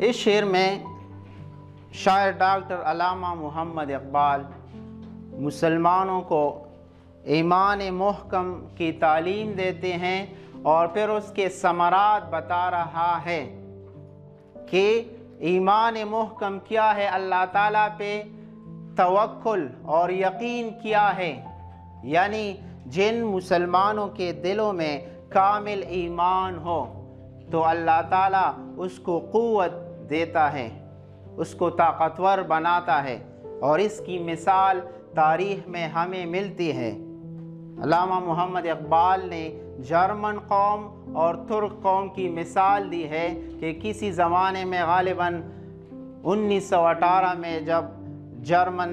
اس شعر میں شاعر ڈاکٹر علامہ محمد اقبال مسلمانوں کو ایمان محکم کی تعلیم دیتے ہیں اور پھر اس کے ثمرات بتا رہا ہے کہ ایمان محکم کیا ہے، اللہ تعالیٰ پہ توکل اور یقین کیا ہے، یعنی جن مسلمانوں کے دلوں میں کامل ایمان ہو تو اللہ تعالیٰ اس کو قوت دیتا ہے، اس کو طاقتور بناتا ہے، اور اس کی مثال تاریخ میں ہمیں ملتی ہے۔ علامہ محمد اقبال نے جرمن قوم اور ترک قوم کی مثال دی ہے کہ کسی زمانے میں غالباً 1918 میں جب جرمن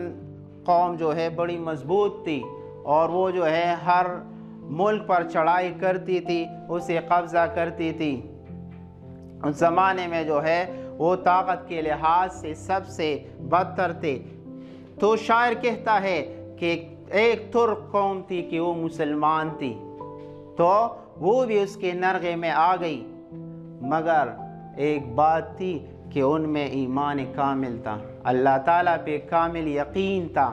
قوم جو ہے بڑی مضبوط تھی اور وہ جو ہے ہر ملک پر چڑھائی کرتی تھی، اسے قبضہ کرتی تھی، اس زمانے میں جو ہے وہ طاقت کے لحاظ سے سب سے بدتر تھے، تو شاعر کہتا ہے کہ ایک ترک قوم تھی کہ وہ مسلمان تھی، تو وہ بھی اس کے نرغے میں آ گئی، مگر ایک بات تھی کہ ان میں ایمان کامل تھا، اللہ تعالیٰ پہ کامل یقین تھا،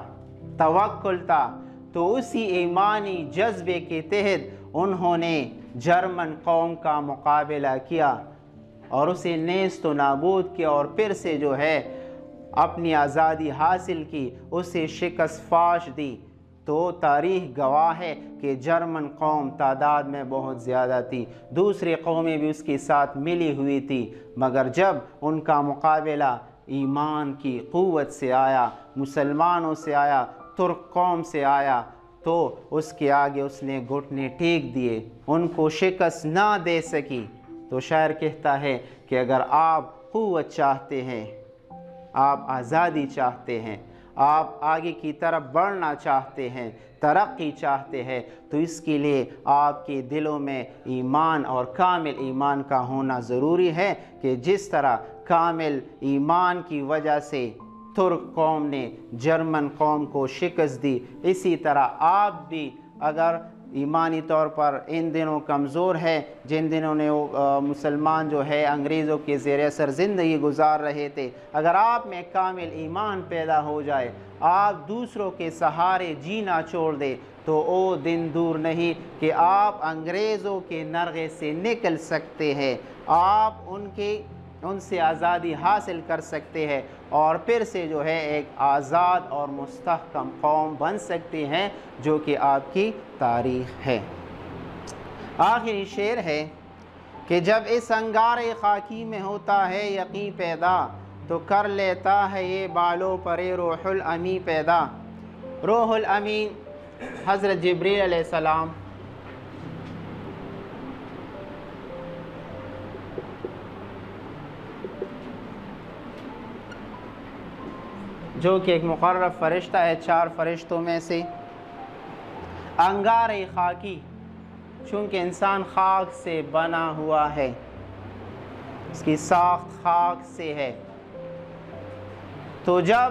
توکل تھا، تو اسی ایمانی جذبے کے تحت انہوں نے جرمن قوم کا مقابلہ کیا اور اسے نیست و نابود کیا، اور پھر سے جو ہے اپنی آزادی حاصل کی، اسے شکست فاش دی۔ تو تاریخ گواہ ہے کہ جرمن قوم تعداد میں بہت زیادہ تھی، دوسری قومیں بھی اس کے ساتھ ملی ہوئی تھی، مگر جب ان کا مقابلہ ایمان کی قوت سے آیا، مسلمانوں سے آیا، ترک قوم سے آیا، تو اس کے آگے اس نے گھٹنے ٹیک دیے، ان کو شکست نہ دے سکی۔ تو شاعر کہتا ہے کہ اگر آپ قوت چاہتے ہیں، آپ آزادی چاہتے ہیں، آپ آگے کی طرف بڑھنا چاہتے ہیں، ترقی چاہتے ہیں، تو اس کے لیے آپ کے دلوں میں ایمان اور کامل ایمان کا ہونا ضروری ہے، کہ جس طرح کامل ایمان کی وجہ سے ترک قوم نے جرمن قوم کو شکست دی، اسی طرح آپ بھی اگر ایمانی طور پر ان دنوں کمزور ہے، جن دنوں نے مسلمان جو ہے انگریزوں کے زیر اثر زندگی گزار رہے تھے، اگر آپ میں کامل ایمان پیدا ہو جائے، آپ دوسروں کے سہارے جینا چھوڑ دے، تو وہ دن دور نہیں کہ آپ انگریزوں کے نرغے سے نکل سکتے ہیں، آپ ان سے آزادی حاصل کر سکتے ہیں، اور پھر سے جو ہے ایک آزاد اور مستحکم قوم بن سکتے ہیں، جو کہ آپ کی تاریخ ہے۔ آخری شعر ہے کہ جب اس انگار خاکی میں ہوتا ہے یقین پیدا، تو کر لیتا ہے یہ بالوں پر روح الامین پیدا۔ روح الامین حضرت جبریل علیہ السلام جو کہ ایک مقرر فرشتہ ہے 4 فرشتوں میں سے۔ انگار خاکی، چونکہ انسان خاک سے بنا ہوا ہے، اس کی ساخت خاک سے ہے، تو جب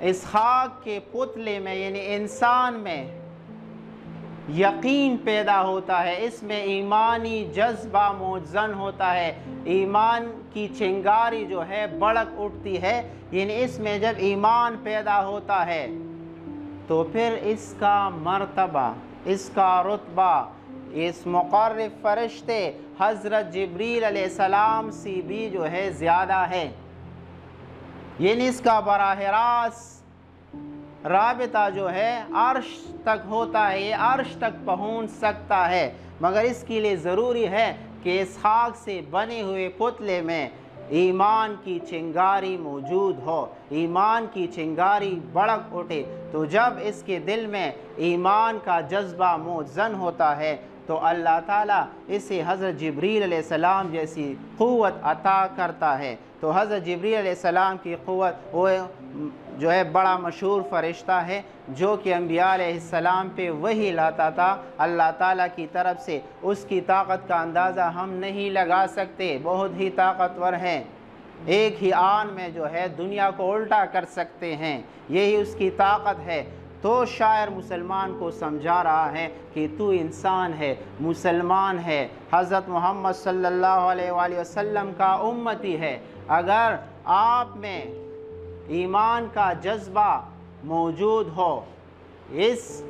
اس خاک کے پتلے میں یعنی انسان میں یقین پیدا ہوتا ہے، اس میں ایمانی جذبہ موزن ہوتا ہے، ایمان کی چنگاری جو ہے بڑک اٹھتی ہے، یعنی اس میں جب ایمان پیدا ہوتا ہے تو پھر اس کا مرتبہ، اس کا رتبہ اس مقرب فرشتے حضرت جبریل علیہ السلام سے بھی جو ہے زیادہ ہے، یعنی اس کا براہ راست رابطہ جو ہے عرش تک ہوتا ہے، یہ عرش تک پہنچ سکتا ہے، مگر اس کے لیے ضروری ہے کہ اس خاک سے بنے ہوئے پتلے میں ایمان کی چنگاری موجود ہو، ایمان کی چنگاری بڑک اٹھے، تو جب اس کے دل میں ایمان کا جذبہ موزن ہوتا ہے تو اللہ تعالیٰ اسے حضرت جبریل علیہ السلام جیسی قوت عطا کرتا ہے۔ تو حضرت جبریل علیہ السلام کی قوت وہ جو ہے بڑا مشہور فرشتہ ہے، جو کہ انبیاء علیہ السلام پہ وحی لاتا تھا اللہ تعالیٰ کی طرف سے، اس کی طاقت کا اندازہ ہم نہیں لگا سکتے، بہت ہی طاقتور ہیں، ایک ہی آن میں جو ہے دنیا کو الٹا کر سکتے ہیں، یہی اس کی طاقت ہے۔ تو شاعر مسلمان کو سمجھا رہا ہے کہ تو انسان ہے، مسلمان ہے، حضرت محمد صلی اللہ علیہ وآلہ وسلم کا امتی ہے۔ اگر آپ میں ایمان کا جذبہ موجود ہو، اس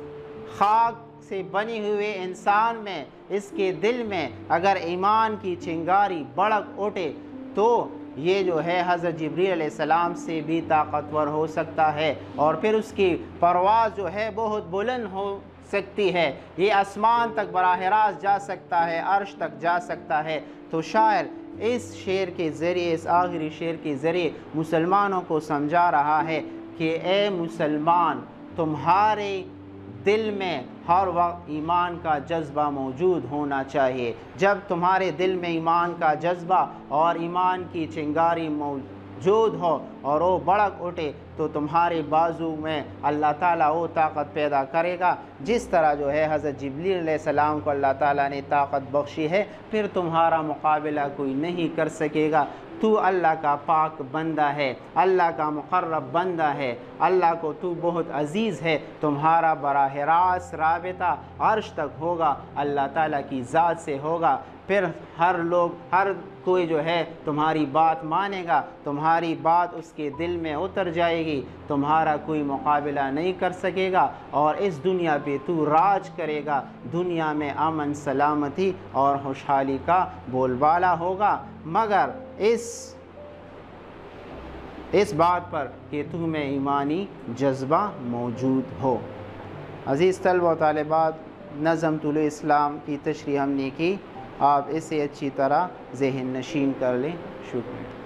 خاک سے بنی ہوئے انسان میں، اس کے دل میں اگر ایمان کی چنگاری بڑک اٹھے تو یہ جو ہے حضرت جبریل علیہ السلام سے بھی طاقتور ہو سکتا ہے، اور پھر اس کی پرواز جو ہے بہت بلند ہو سکتی ہے، یہ آسمان تک براہ راست جا سکتا ہے، عرش تک جا سکتا ہے۔ تو شاعر اس شعر کے ذریعے، اس آخری شعر کے ذریعے مسلمانوں کو سمجھا رہا ہے کہ اے مسلمان، تمہارے دل میں ہر وقت ایمان کا جذبہ موجود ہونا چاہیے۔ جب تمہارے دل میں ایمان کا جذبہ اور ایمان کی چنگاری موجود ہو اور وہ بڑک اٹھے تو تمہارے بازو میں اللہ تعالیٰ وہ طاقت پیدا کرے گا جس طرح جو ہے حضرت جبریل علیہ السلام کو اللہ تعالیٰ نے طاقت بخشی ہے، پھر تمہارا مقابلہ کوئی نہیں کر سکے گا۔ تو اللہ کا پاک بندہ ہے، اللہ کا مقرب بندہ ہے، اللہ کو تو بہت عزیز ہے، تمہارا براہ راست رابطہ عرش تک ہوگا، اللہ تعالیٰ کی ذات سے ہوگا، پھر ہر کوئی جو ہے تمہاری بات مانے گا، تمہاری بات اس کے دل میں اتر جائے گی، تمہارا کوئی مقابلہ نہیں کر سکے گا، اور اس دنیا پہ تو راج کرے گا، دنیا میں امن سلامتی اور خوشحالی کا بول بالا ہوگا، مگر اس بات پر کہ تم میں ایمانی جذبہ موجود ہو۔ عزیز طلبہ و طالبات، نظم طلوع اسلام کی تشریح ہم نے کی، آپ اسے اچھی طرح ذہن نشین کر لیں۔ شکریہ۔